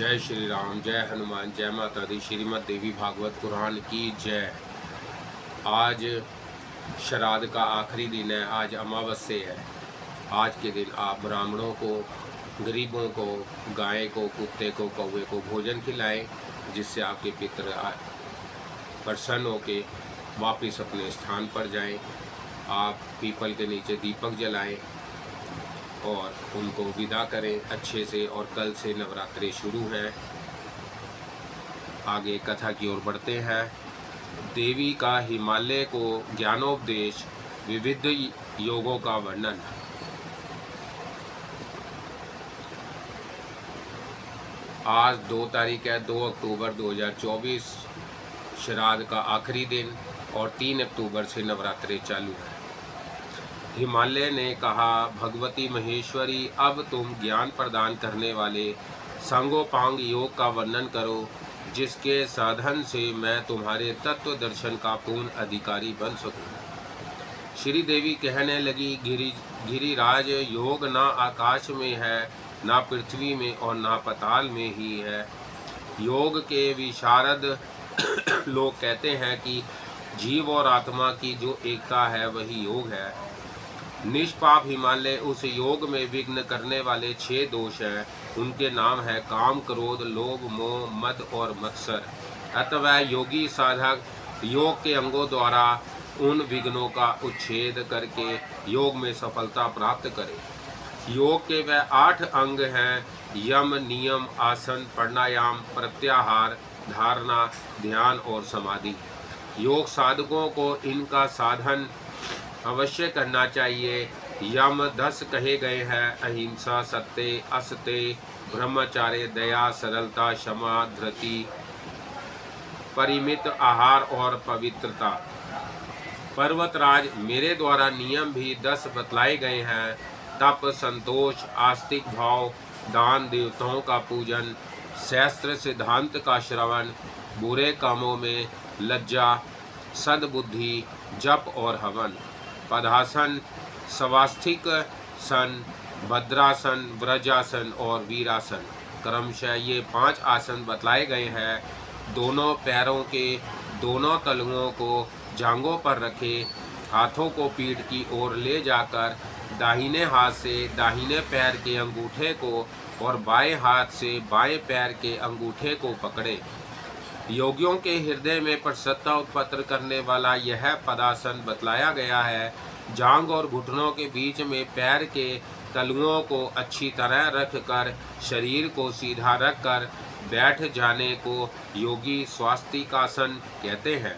जय श्री राम, जय हनुमान, जय माता दी। श्रीमद् देवी भागवत कुरान की जय। आज श्राद्ध का आखिरी दिन है। आज अमावस्या है। आज के दिन आप ब्राह्मणों को, गरीबों को, गाय को, कुत्ते को, कौवे को भोजन खिलाएं, जिससे आपके पितर प्रसन्न होकर वापस अपने स्थान पर जाएं। आप पीपल के नीचे दीपक जलाएं और उनको विदा करें अच्छे से। और कल से नवरात्रि शुरू है। आगे कथा की ओर बढ़ते हैं। देवी का हिमालय को ज्ञानोपदेश, विविध योगों का वर्णन। आज 2 तारीख है, 2 अक्टूबर 2024, श्राद्ध का आखिरी दिन और 3 अक्टूबर से नवरात्रि चालू है। हिमालय ने कहा, भगवती महेश्वरी, अब तुम ज्ञान प्रदान करने वाले सांगोपांग योग का वर्णन करो, जिसके साधन से मैं तुम्हारे तत्व दर्शन का पूर्ण अधिकारी बन सकूं। श्री देवी कहने लगी, गिरिराज, योग ना आकाश में है, ना पृथ्वी में और ना पाताल में ही है। योग के विशारद लोग कहते हैं कि जीव और आत्मा की जो एकता है वही योग है। निष्पाप हिमालय, उस योग में विघ्न करने वाले 6 दोष हैं। उनके नाम है काम, क्रोध, लोभ, मोह, मद और मत्सर। अतः योगी साधक योग के अंगों द्वारा उन विघ्नों का उच्छेद करके योग में सफलता प्राप्त करे। योग के वह 8 अंग हैं: यम, नियम, आसन, प्राणायाम, प्रत्याहार, धारणा, ध्यान और समाधि। योग साधकों को इनका साधन अवश्य करना चाहिए। यम 10 कहे गए हैं: अहिंसा, सत्य, असत्य, ब्रह्मचार्य, दया, सरलता, क्षमा, धृति, परिमित आहार और पवित्रता। पर्वतराज, मेरे द्वारा नियम भी 10 बतलाए गए हैं: तप, संतोष, आस्तिक भाव, दान, देवताओं का पूजन, शास्त्र सिद्धांत का श्रवण, बुरे कामों में लज्जा, सद्बुद्धि, जप और हवन। पदासन, स्वास्थिक सन, भद्रासन, व्रजासन और वीरासन। क्रमशः ये 5 आसन बतलाए गए हैं। दोनों पैरों के दोनों तलुओं को जांघों पर रखे, हाथों को पीठ की ओर ले जाकर दाहिने हाथ से दाहिने पैर के अंगूठे को और बाएं हाथ से बाएं पैर के अंगूठे को पकड़े। योगियों के हृदय में प्रसन्नता उत्पन्न करने वाला यह पदासन बतलाया गया है। जांघ और घुटनों के बीच में पैर के तलुओं को अच्छी तरह रखकर शरीर को सीधा रखकर बैठ जाने को योगी स्वास्तिकासन कहते हैं।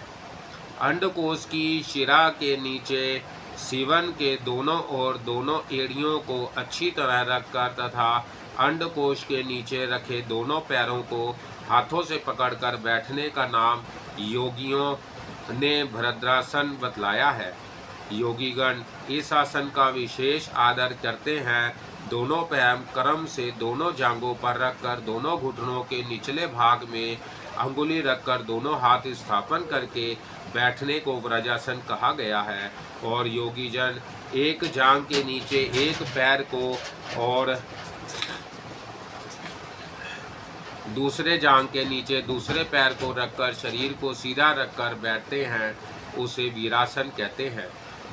अंडकोश की शिरा के नीचे सीवन के दोनों ओर दोनों एड़ियों को अच्छी तरह रखकर तथा अंडकोश के नीचे रखे दोनों पैरों को हाथों से पकड़कर बैठने का नाम योगियों ने भद्रासन बतलाया है। योगीगण इस आसन का विशेष आदर करते हैं। दोनों पैर क्रम से दोनों जांघों पर रखकर दोनों घुटनों के निचले भाग में अंगुली रखकर दोनों हाथ स्थापन करके बैठने को व्रजासन कहा गया है। और योगीजन एक जांघ के नीचे एक पैर को और दूसरे जांघ के नीचे दूसरे पैर को रखकर शरीर को सीधा रखकर बैठते हैं, उसे वीरासन कहते हैं।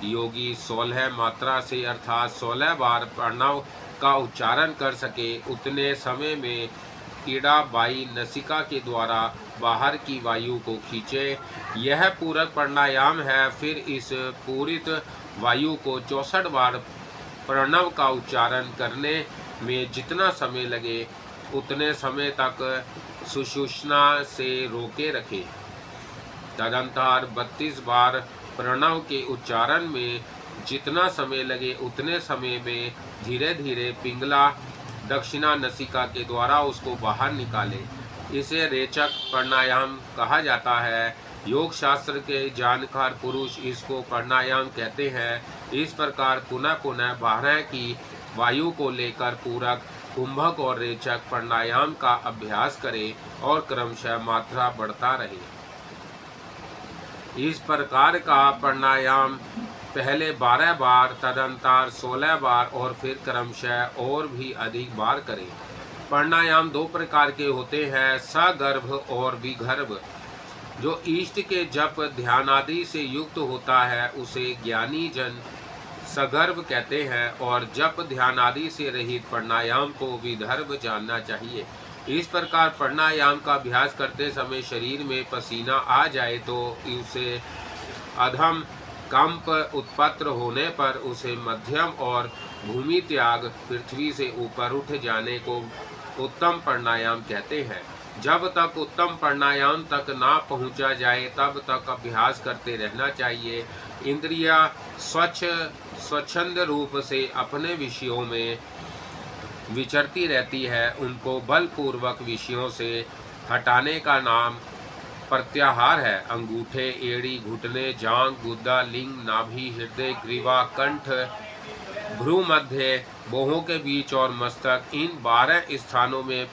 योगी 16 मात्रा से अर्थात 16 बार प्रणव का उच्चारण कर सके, उतने समय में कीड़ा बाई नसिका के द्वारा बाहर की वायु को खींचे। यह पूरक प्राणायाम है। फिर इस पूरित वायु को 64 बार प्रणव का उच्चारण करने में जितना समय लगे उतने समय तक सुषुम्ना से रोके रखे। तदंतर 32 बार प्रणव के उच्चारण में जितना समय लगे उतने समय में धीरे धीरे पिंगला दक्षिणा नसिका के द्वारा उसको बाहर निकाले। इसे रेचक प्राणायाम कहा जाता है। योग शास्त्र के जानकार पुरुष इसको प्राणायाम कहते हैं। इस प्रकार पुनः पुनः 12 की वायु को लेकर पूरक, कुंभक और रेचक प्राणायाम का अभ्यास करें और क्रमशः मात्रा बढ़ता रहे। इस प्रकार का प्राणायाम पहले 12 बार, तदंतर 16 बार और फिर क्रमशः और भी अधिक बार करें। प्राणायाम दो प्रकार के होते हैं, सगर्भ और विगर्भ। जो इष्ट के जप ध्यान आदि से युक्त होता है उसे ज्ञानी जन सगर्भ कहते हैं, और जप ध्यान आदि से रहित प्राणायाम को विदर्भ जानना चाहिए। इस प्रकार प्राणायाम का अभ्यास करते समय शरीर में पसीना आ जाए तो उसे अधम कंप उत्पन्न होने पर उसे मध्यम और भूमि त्याग पृथ्वी से ऊपर उठ जाने को उत्तम प्राणायाम कहते हैं। जब तक उत्तम प्राणायाम तक ना पहुंचा जाए तब तक अभ्यास करते रहना चाहिए। इंद्रिया स्वच्छंद रूप से अपने विषयों में विचरती रहती है, उनको बलपूर्वक विषयों से हटाने का नाम प्रत्याहार है। अंगूठे, एड़ी, घुटने, जांघ, गुद्दा, लिंग, नाभि, हृदय, ग्रीवा, कंठ, भ्रू मध्य, बाहों के बीच और मस्तक, इन 12 स्थानों में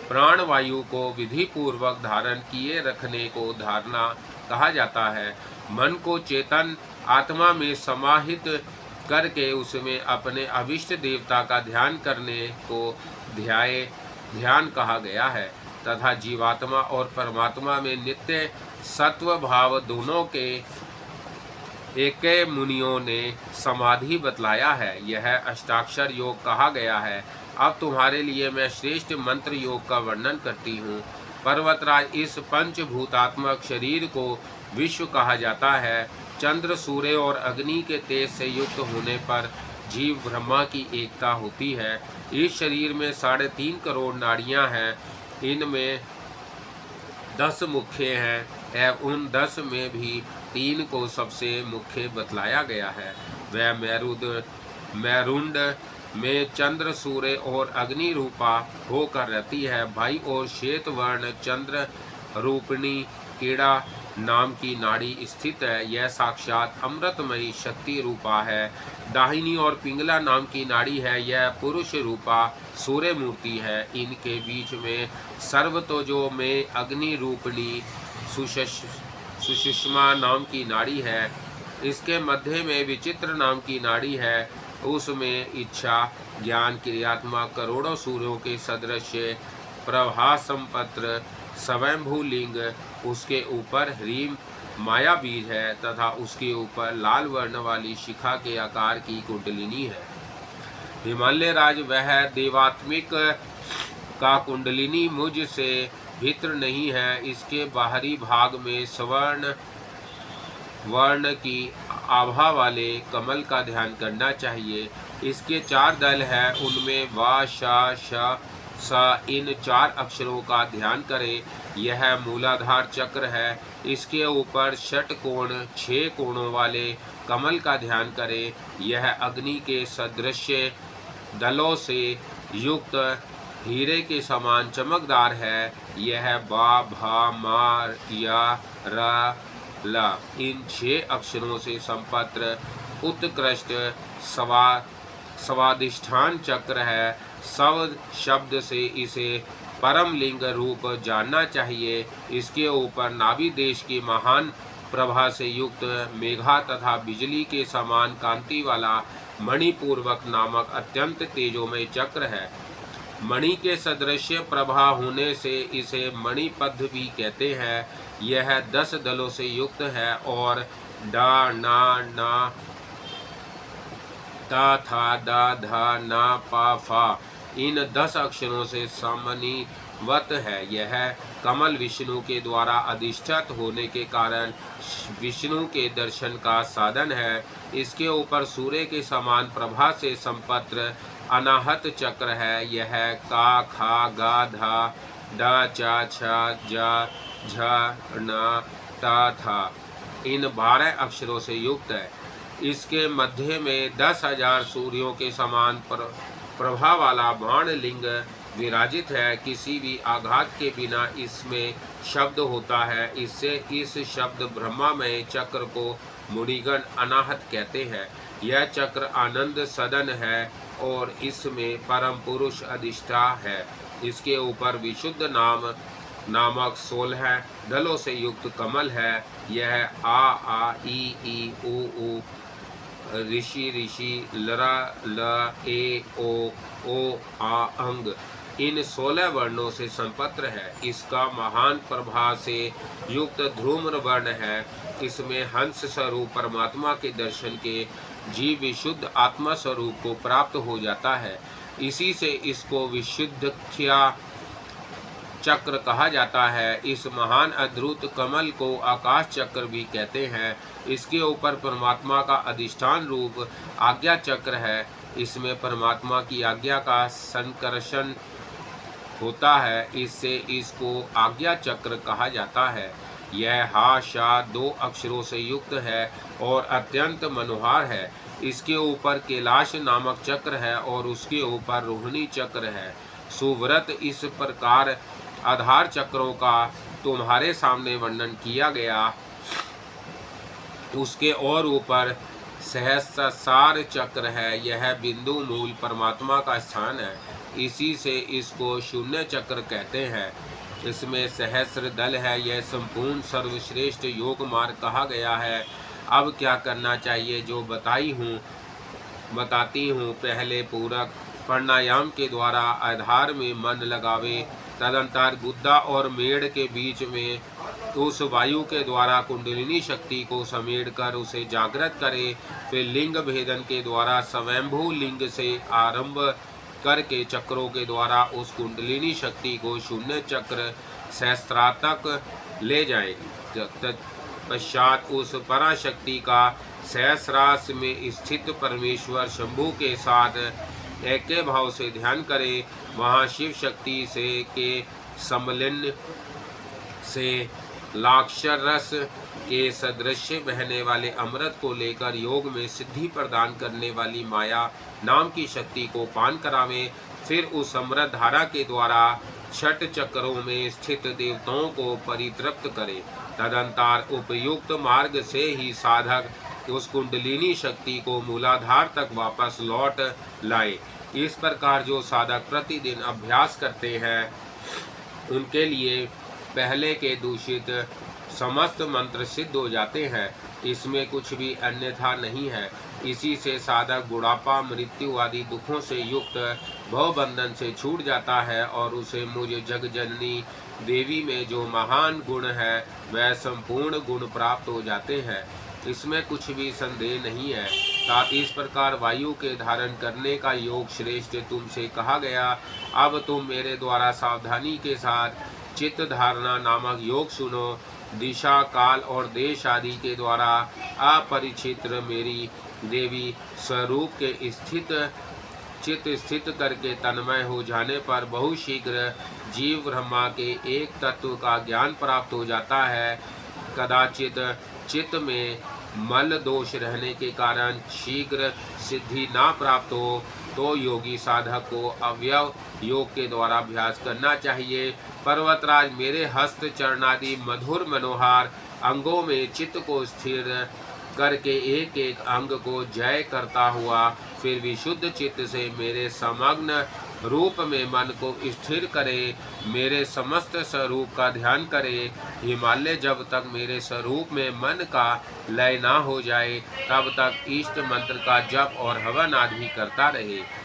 प्राणवायु को विधि पूर्वक धारण किए रखने को धारणा कहा जाता है। मन को चेतन आत्मा में समाहित करके उसमें अपने अभिष्ट देवता का ध्यान करने को ध्यान कहा गया है, तथा जीवात्मा और परमात्मा में नित्य सत्व भाव दोनों के एक मुनियों ने समाधि बतलाया है। यह अष्टाक्षर योग कहा गया है। अब तुम्हारे लिए मैं श्रेष्ठ मंत्र योग का वर्णन करती हूँ। पर्वतराज, इस पंचभूतात्मक शरीर को विश्व कहा जाता है। चंद्र, सूर्य और अग्नि के तेज से युक्त होने पर जीव ब्रह्मा की एकता होती है। इस शरीर में 3.5 करोड़ नाड़ियाँ हैं। इनमें 10 मुख्य हैं एवं उन 10 में भी 3 को सबसे मुख्य बतलाया गया है। वह मैरुंड में चंद्र, सूर्य और अग्नि रूपा होकर रहती है। भाई और श्वेत वर्ण चंद्र रूपिणी कीड़ा नाम की नाड़ी स्थित है। यह साक्षात अमृतमयी शक्ति रूपा है। दाहिनी और पिंगला नाम की नाड़ी है। यह पुरुष रूपा सूर्य मूर्ति है। इनके बीच में सर्वतोजो में अग्नि रूपिणी सुषुम्ना नाम की नाड़ी है। इसके मध्य में विचित्र नाम की नाड़ी है। उसमें इच्छा, ज्ञान, क्रियात्मक करोड़ों सूर्यों के सदृश प्रभा संपत्र स्वयंभू लिंग, उसके ऊपर ह्रीम माया बीज है तथा उसके ऊपर लाल वर्ण वाली शिखा के आकार की कुंडलिनी है। हिमालय राज, वह देवात्मिक का कुंडलिनी मुझ से भित्र नहीं है। इसके बाहरी भाग में स्वर्ण वर्ण की आभा वाले कमल का ध्यान करना चाहिए। इसके 4 दल हैं, उनमें वा, शा, श, स, इन 4 अक्षरों का ध्यान करें। यह मूलाधार चक्र है। इसके ऊपर षटकोण 6 कोणों वाले कमल का ध्यान करें। यह अग्नि के सदृश दलों से युक्त हीरे के समान चमकदार है। यह बा, भा, मा, या, र, ल, इन 6 अक्षरों से संपन्न उत्कृष्ट स्वादिष्ठान चक्र है। सव शब्द से इसे परम लिंग रूप जानना चाहिए। इसके ऊपर नाभि देश की महान प्रभा से युक्त मेघा तथा बिजली के समान कांति वाला मणिपूर्वक नामक अत्यंत तेजोमय चक्र है। मणि के सदृश प्रभा होने से इसे मणिपद्म भी कहते हैं। यह 10 दलों से युक्त है और डा, ना, ना, ता, था, दा, धा, ना, पा, फा, इन 10 अक्षरों से समन्वित है। यह कमल विष्णु के द्वारा अधिष्ठित होने के कारण विष्णु के दर्शन का साधन है। इसके ऊपर सूर्य के समान प्रभा से संपन्न अनाहत चक्र है। यह का, खा, गा, धा, डा, चा, छा, जा, झ, न, ता, था, इन 12 अक्षरों से युक्त है। इसके मध्य में 10,000 सूर्यों के समान प्रभा वाला बाण लिंग विराजित है। किसी भी आघात के बिना इसमें शब्द होता है। इससे इस शब्द ब्रह्मामय चक्र को मुनिगण अनाहत कहते हैं। यह चक्र आनंद सदन है और इसमें परम पुरुष अधिष्ठा है। इसके ऊपर विशुद्ध नामक 16 दलों से युक्त कमल है। यह आ, ई, ऊ, ऋषि, लरा, ल, ए, ओ, आ, अंग, इन 16 वर्णों से संपन्न है। इसका महान प्रभा से युक्त ध्रुम्र वर्ण है। इसमें हंस स्वरूप परमात्मा के दर्शन के जीव विशुद्ध आत्मा स्वरूप को प्राप्त हो जाता है। इसी से इसको विशुद्धख्या चक्र कहा जाता है। इस महान अद्भुत कमल को आकाश चक्र भी कहते हैं। इसके ऊपर परमात्मा का अधिष्ठान रूप आज्ञा चक्र है। इसमें परमात्मा की आज्ञा का संकर्षण होता है। इससे इसको आज्ञा चक्र कहा जाता है। यह हा शा 2 अक्षरों से युक्त है और अत्यंत मनोहर है। इसके ऊपर कैलाश नामक चक्र है और उसके ऊपर रोहिणी चक्र है। सुव्रत इस प्रकार आधार चक्रों का तुम्हारे सामने वर्णन किया गया। उसके और ऊपर सहस्रार चक्र है। यह बिंदु मूल परमात्मा का स्थान है। इसी से इसको शून्य चक्र कहते हैं। इसमें सहस्र दल है। यह संपूर्ण सर्वश्रेष्ठ योग मार्ग कहा गया है। अब क्या करना चाहिए जो बताती हूँ। पहले पूरक प्राणायाम के द्वारा आधार में मन लगावे। तदंतर गुद्दा और मेड़ के बीच में उस वायु के द्वारा कुंडलिनी शक्ति को समेटकर उसे जागृत करे। फिर लिंग भेदन के द्वारा स्वयंभू लिंग से आरंभ करके चक्रों के द्वारा उस कुंडलिनी शक्ति को शून्य चक्र सहस्त्रा तक ले जाए। तत्पश्चात उस पराशक्ति का सहस्रास में स्थित परमेश्वर शंभु के साथ एक भाव से ध्यान करे। वहाँ शिव शक्ति से के समलिन से लाक्षरस के सदृश बहने वाले अमृत को लेकर योग में सिद्धि प्रदान करने वाली माया नाम की शक्ति को पान करावें। फिर उस अमृत धारा के द्वारा 6 चक्रों में स्थित देवताओं को परितृप्त करे। तदंतर उपयुक्त मार्ग से ही साधक उस कुंडलिनी शक्ति को मूलाधार तक वापस लौट लाए। इस प्रकार जो साधक प्रतिदिन अभ्यास करते हैं उनके लिए पहले के दूषित समस्त मंत्र सिद्ध हो जाते हैं। इसमें कुछ भी अन्यथा नहीं है। इसी से साधक बुढ़ापा मृत्यु आदि दुखों से युक्त भवबंधन से छूट जाता है और उसे मुझ जगजननी देवी में जो महान गुण है वह संपूर्ण गुण प्राप्त हो जाते हैं। इसमें कुछ भी संदेह नहीं है। साथ इस प्रकार वायु के धारण करने का योग श्रेष्ठ तुमसे कहा गया। अब तुम मेरे द्वारा सावधानी के साथ चित्त धारणा नामक योग सुनो। दिशा काल और देश आदि के द्वारा अपरिचित्र मेरी देवी स्वरूप के चित्त स्थित करके तन्मय हो जाने पर बहुत शीघ्र जीव ब्रह्मा के एक तत्व का ज्ञान प्राप्त हो जाता है। कदाचित चित्त में मल दोष रहने के कारण शीघ्र सिद्धि ना प्राप्त हो तो योगी साधक को अवयव योग के द्वारा अभ्यास करना चाहिए। पर्वतराज मेरे हस्त चरणादि मधुर मनोहर अंगों में चित्त को स्थिर करके एक एक अंग को जय करता हुआ फिर विशुद्ध चित्त से मेरे समग्न रूप में मन को स्थिर करे। मेरे समस्त स्वरूप का ध्यान करे। हिमालय जब तक मेरे स्वरूप में मन का लय ना हो जाए तब तक इष्ट मंत्र का जप और हवन आदि करता रहे।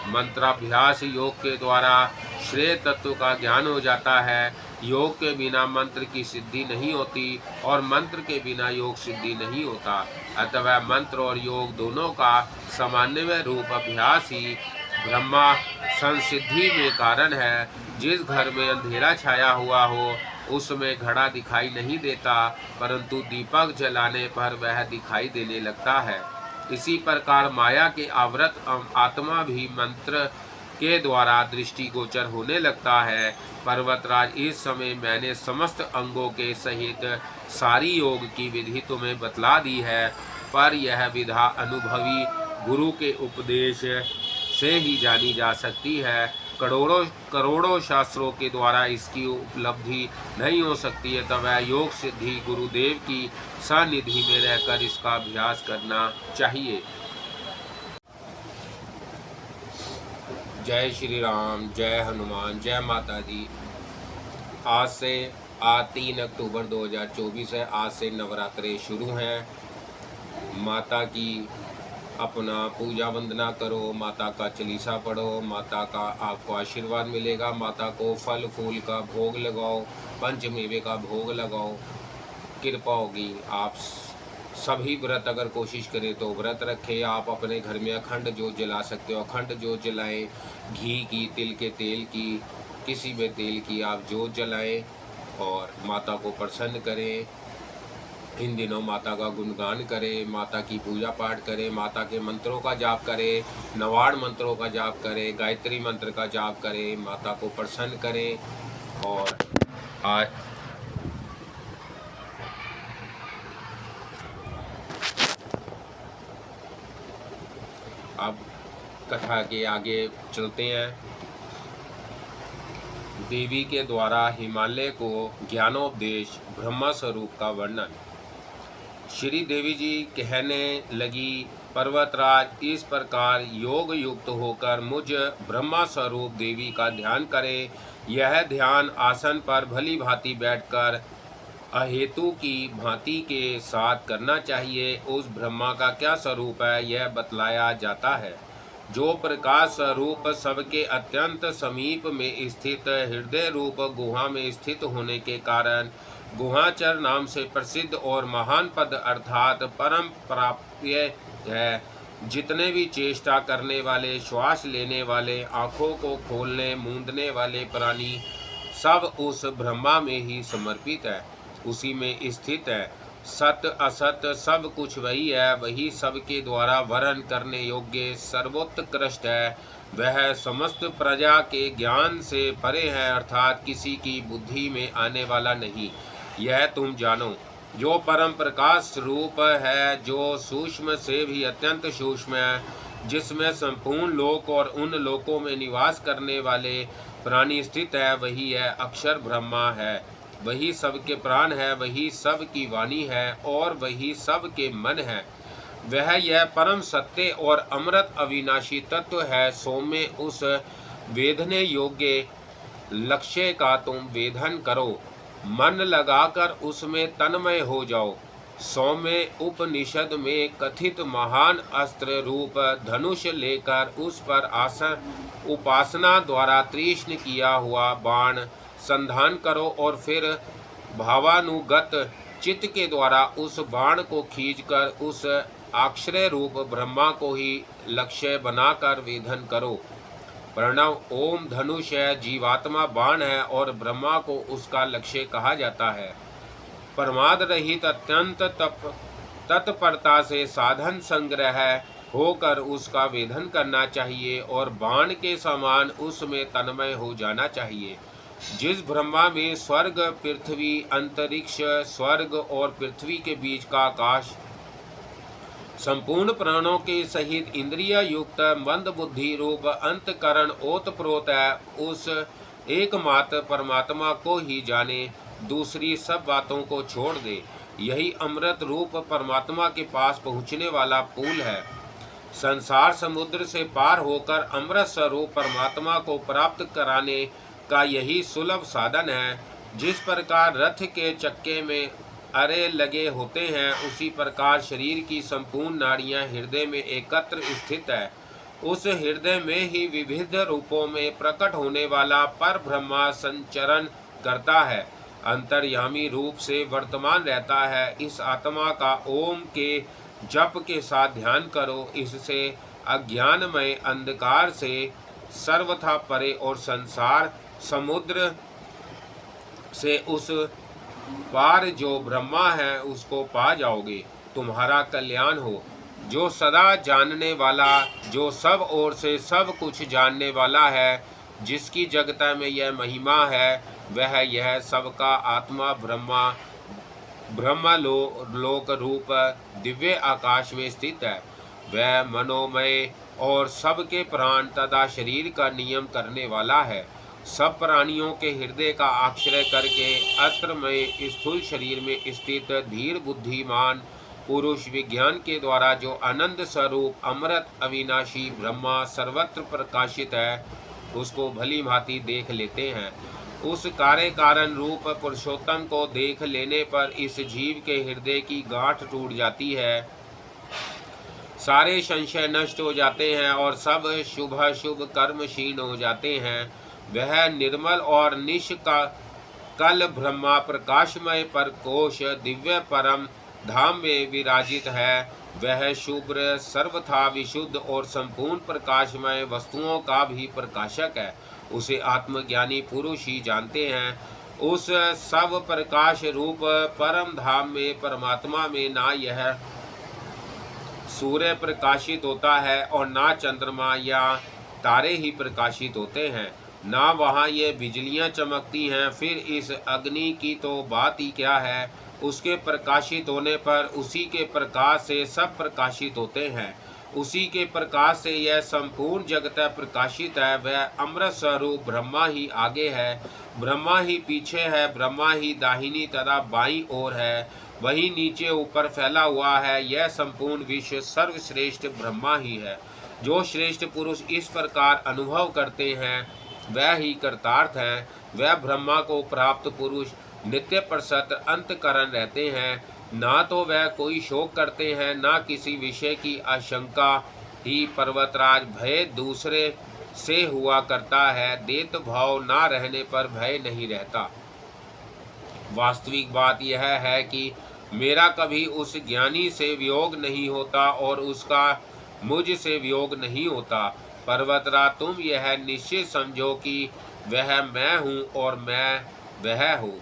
मंत्राभ्यास योग के द्वारा श्रेय तत्व का ज्ञान हो जाता है। योग के बिना मंत्र की सिद्धि नहीं होती और मंत्र के बिना योग सिद्धि नहीं होता। अतः मंत्र और योग दोनों का समन्वय रूप अभ्यास ही ब्रह्मा संसिद्धि में कारण है। जिस घर में अंधेरा छाया हुआ हो उसमें घड़ा दिखाई नहीं देता, परंतु दीपक जलाने पर वह दिखाई देने लगता है। इसी प्रकार माया के आवृत आत्मा भी मंत्र के द्वारा दृष्टिगोचर होने लगता है। पर्वतराज, इस समय मैंने समस्त अंगों के सहित सारी योग की विधि तुम्हें बतला दी है, पर यह विधा अनुभवी गुरु के उपदेश से ही जानी जा सकती है। करोड़ों शास्त्रों के द्वारा इसकी उपलब्धि नहीं हो सकती है। तब योग सिद्धि गुरुदेव की सानिधि में रहकर इसका अभ्यास करना चाहिए। जय श्री राम, जय हनुमान, जय माता दी। आज 3 अक्टूबर 2024 है। आज से नवरात्रे शुरू हैं। माता की अपना पूजा वंदना करो, माता का चालीसा पढ़ो, माता का आपको आशीर्वाद मिलेगा। माता को फल फूल का भोग लगाओ, पंचमेवे का भोग लगाओ, कृपा होगी। आप सभी व्रत अगर कोशिश करें तो व्रत रखें। आप अपने घर में अखंड जोत जला सकते हो, अखंड जोत जलाएं। घी की, तिल के तेल की, किसी भी तेल की आप जोत जलाएं और माता को प्रसन्न करें। इन दिनों माता का गुणगान करें, माता की पूजा पाठ करें, माता के मंत्रों का जाप करें, नवाड़ मंत्रों का जाप करें, गायत्री मंत्र का जाप करें, माता को प्रसन्न करें। और आज अब कथा के आगे चलते हैं। देवी के द्वारा हिमालय को ज्ञानोपदेश, ब्रह्मा स्वरूप का वर्णन। श्री देवी जी कहने लगी, पर्वतराज इस प्रकार योग युक्त होकर मुझ ब्रह्मा स्वरूप देवी का ध्यान करें। यह ध्यान आसन पर भली भांति बैठकर अहेतु की भांति के साथ करना चाहिए। उस ब्रह्मा का क्या स्वरूप है यह बतलाया जाता है, जो प्रकाश स्वरूप सबके अत्यंत समीप में स्थित हृदय रूप गुहा में स्थित होने के कारण गुहाचर नाम से प्रसिद्ध और महान पद अर्थात परम प्राप्य है। जितने भी चेष्टा करने वाले, श्वास लेने वाले, आँखों को खोलने मूंदने वाले प्राणी सब उस ब्रह्मा में ही समर्पित है, उसी में स्थित है। सत असत सब कुछ वही है, वही सबके द्वारा वर्ण करने योग्य सर्वोत्कृष्ट है। वह समस्त प्रजा के ज्ञान से परे है, अर्थात किसी की बुद्धि में आने वाला नहीं। यह तुम जानो। जो परम प्रकाश रूप है, जो सूक्ष्म से भी अत्यंत सूक्ष्म है, जिसमें संपूर्ण लोक और उन लोकों में निवास करने वाले प्राणी स्थित है, वही है अक्षर ब्रह्मा है। वही सबके प्राण है, वही सब की वाणी है और वही सबके मन है। वह यह परम सत्य और अमृत अविनाशी तत्व है। सौम्य उस वेधने योग्य लक्ष्य का तुम वेधन करो, मन लगाकर उसमें तन्मय हो जाओ। सौम्य उपनिषद में कथित महान अस्त्र रूप धनुष लेकर उस पर उपासना द्वारा तीक्ष्ण किया हुआ बाण संधान करो और फिर भावानुगत चित्त के द्वारा उस बाण को खींचकर उस अक्षय रूप ब्रह्मा को ही लक्ष्य बनाकर वेधन करो। प्रणव ओम धनुष है, जीवात्मा बाण है और ब्रह्मा को उसका लक्ष्य कहा जाता है। प्रमाद रहित अत्यंत तत्परता से साधन संग्रह होकर उसका वेधन करना चाहिए और बाण के समान उसमें तन्मय हो जाना चाहिए। जिस ब्रह्मा में स्वर्ग, पृथ्वी, अंतरिक्ष, स्वर्ग और पृथ्वी के बीच का आकाश, संपूर्ण प्राणों के सहित इंद्रिय युक्त मंद बुद्धि रूप अंतकरण ओतप्रोत है, उस एकमात्र परमात्मा को ही जाने, दूसरी सब बातों को छोड़ दे। यही अमृत रूप परमात्मा के पास पहुँचने वाला पुल है। संसार समुद्र से पार होकर अमृत स्वरूप परमात्मा को प्राप्त कराने का यही सुलभ साधन है। जिस प्रकार रथ के चक्के में अरे लगे होते हैं, उसी प्रकार शरीर की संपूर्ण नाड़ियां हृदय में एकत्र स्थित है। उस हृदय में ही विविध रूपों में प्रकट होने वाला पर ब्रह्मा संचरण करता है, अंतर्यामी रूप से वर्तमान रहता है। इस आत्मा का ओम के जप के साथ ध्यान करो। इससे अज्ञानमय अंधकार से सर्वथा परे और संसार समुद्र से उस पार जो ब्रह्मा है उसको पा जाओगे। तुम्हारा कल्याण हो। जो सदा जानने वाला, जो सब ओर से सब कुछ जानने वाला है, जिसकी जगता में यह महिमा है, वह यह सबका आत्मा ब्रह्मलोक रूप दिव्य आकाश में स्थित है। वह मनोमय और सबके प्राण तथा शरीर का नियम करने वाला है। सब प्राणियों के हृदय का आश्रय करके अत्र में स्थूल शरीर में स्थित धीर बुद्धिमान पुरुष विज्ञान के द्वारा जो आनंद स्वरूप अमृत अविनाशी ब्रह्मा सर्वत्र प्रकाशित है, उसको भली भांति देख लेते हैं। उस कार्य कारण रूप पुरुषोत्तम को देख लेने पर इस जीव के हृदय की गांठ टूट जाती है। सारे संशय नष्ट हो जाते हैं और सब शुभ शुभ कर्म क्षीण हो जाते हैं। वह निर्मल और निष्कल ब्रह्मा प्रकाशमय परकोश दिव्य परम धाम में विराजित है। वह शुभ्र सर्वथा विशुद्ध और संपूर्ण प्रकाशमय वस्तुओं का भी प्रकाशक है। उसे आत्मज्ञानी पुरुष ही जानते हैं। उस सब प्रकाश रूप परम धाम में परमात्मा में ना यह सूर्य प्रकाशित होता है और ना चंद्रमा या तारे ही प्रकाशित होते हैं, ना वहाँ ये बिजलियाँ चमकती हैं। फिर इस अग्नि की तो बात ही क्या है। उसके प्रकाशित होने पर उसी के प्रकाश से सब प्रकाशित होते हैं। उसी के प्रकाश से यह संपूर्ण जगत प्रकाशित है। वह अमृत स्वरूप ब्रह्मा ही आगे है, ब्रह्मा ही पीछे है, ब्रह्मा ही दाहिनी तथा बाईं ओर है, वही नीचे ऊपर फैला हुआ है। यह संपूर्ण विश्व सर्वश्रेष्ठ ब्रह्मा ही है। जो श्रेष्ठ पुरुष इस प्रकार अनुभव करते हैं वह ही कृतार्थ है। वह ब्रह्मा को प्राप्त पुरुष नित्य प्रसन्न अंतकरण रहते हैं। ना तो वह कोई शोक करते हैं, ना किसी विषय की आशंका ही। पर्वतराज भय दूसरे से हुआ करता है, देत भाव ना रहने पर भय नहीं रहता। वास्तविक बात यह है कि मेरा कभी उस ज्ञानी से वियोग नहीं होता और उसका मुझ से वियोग नहीं होता। पर्वतराज तुम यह निश्चित समझो कि वह मैं हूँ और मैं वह हूँ।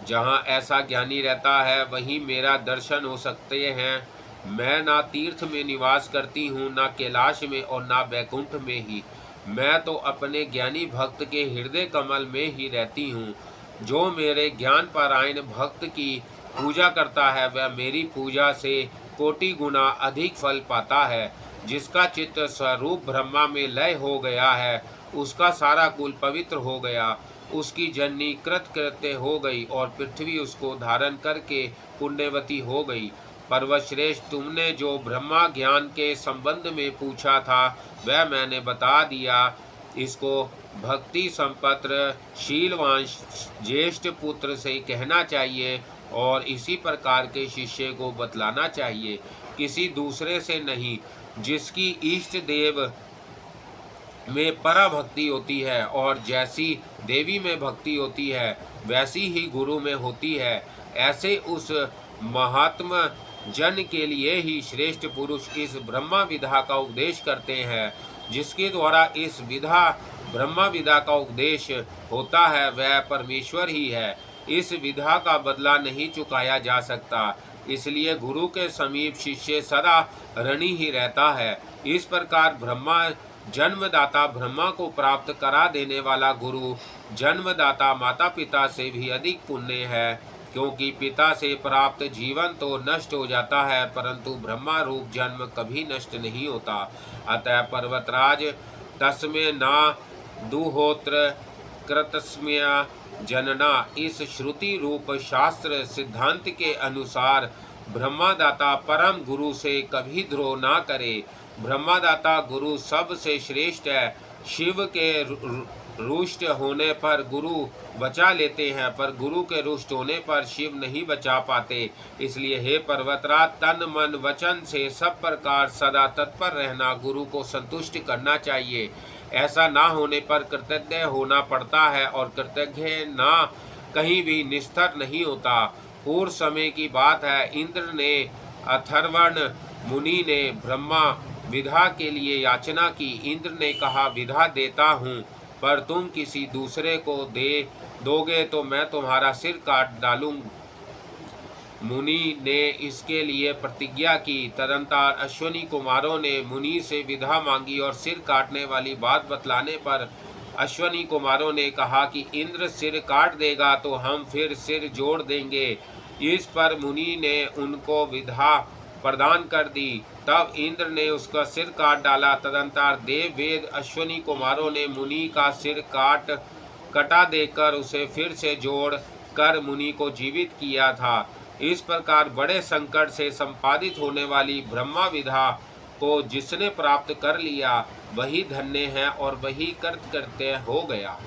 जहाँ ऐसा ज्ञानी रहता है वहीं मेरा दर्शन हो सकते हैं। मैं ना तीर्थ में निवास करती हूँ, ना कैलाश में और ना बैकुंठ में ही। मैं तो अपने ज्ञानी भक्त के हृदय कमल में ही रहती हूँ। जो मेरे ज्ञान पारायण भक्त की पूजा करता है वह मेरी पूजा से कोटि गुना अधिक फल पाता है। जिसका चित्त स्वरूप ब्रह्मा में लय हो गया है उसका सारा कुल पवित्र हो गया, उसकी जननी कृतकृत्य हो गई और पृथ्वी उसको धारण करके पुण्यवती हो गई। पर्वत श्रेष्ठ, तुमने जो ब्रह्मा ज्ञान के संबंध में पूछा था वह मैंने बता दिया। इसको भक्ति संपत्र शीलवान ज्येष्ठ पुत्र से कहना चाहिए और इसी प्रकार के शिष्य को बतलाना चाहिए, किसी दूसरे से नहीं। जिसकी इष्ट देव में पराभक्ति होती है और जैसी देवी में भक्ति होती है वैसी ही गुरु में होती है, ऐसे उस महात्मा जन के लिए ही श्रेष्ठ पुरुष इस ब्रह्मा विधा का उपदेश करते हैं। जिसके द्वारा इस विधा ब्रह्मा विधा का उपदेश होता है वह परमेश्वर ही है। इस विधा का बदला नहीं चुकाया जा सकता, इसलिए गुरु के समीप शिष्य सदा ऋणी ही रहता है। इस प्रकार ब्रह्मा जन्मदाता ब्रह्मा को प्राप्त करा देने वाला गुरु जन्मदाता माता पिता से भी अधिक पुण्य है, क्योंकि पिता से प्राप्त जीवन तो नष्ट हो जाता है परंतु ब्रह्मा रूप जन्म कभी नष्ट नहीं होता। अतः पर्वतराज तस्मे ना दुहोत्र कृतस्म्या जनना, इस श्रुति रूप शास्त्र सिद्धांत के अनुसार ब्रह्मादाता परम गुरु से कभी द्रोह ना करे। ब्रह्मादाता गुरु सबसे श्रेष्ठ है। शिव के रुष्ट होने पर गुरु बचा लेते हैं पर गुरु के रुष्ट होने पर शिव नहीं बचा पाते। इसलिए हे पर्वतराज, तन मन वचन से सब प्रकार सदा तत्पर रहना, गुरु को संतुष्ट करना चाहिए। ऐसा ना होने पर कृतज्ञ होना पड़ता है और कृतज्ञ ना कहीं भी निस्तर नहीं होता। पूर्व समय की बात है, इंद्र ने अथर्वण मुनि ने ब्रह्मा विधा के लिए याचना की। इंद्र ने कहा, विधा देता हूँ पर तुम किसी दूसरे को दे दोगे तो मैं तुम्हारा सिर काट डालूंगा। मुनि ने इसके लिए प्रतिज्ञा की। तदंतर अश्विनी कुमारों ने मुनि से विधा मांगी और सिर काटने वाली बात बतलाने पर अश्विनी कुमारों ने कहा कि इंद्र सिर काट देगा तो हम फिर सिर जोड़ देंगे। इस पर मुनि ने उनको विधा प्रदान कर दी। तब इंद्र ने उसका सिर काट डाला। तदंतर देव वेद अश्विनी कुमारों ने मुनि का सिर कटा देकर उसे फिर से जोड़ कर मुनि को जीवित किया था। इस प्रकार बड़े संकट से संपादित होने वाली ब्रह्मा विधा को जिसने प्राप्त कर लिया वही धन्य है और वही कृतकृत्य हो गया।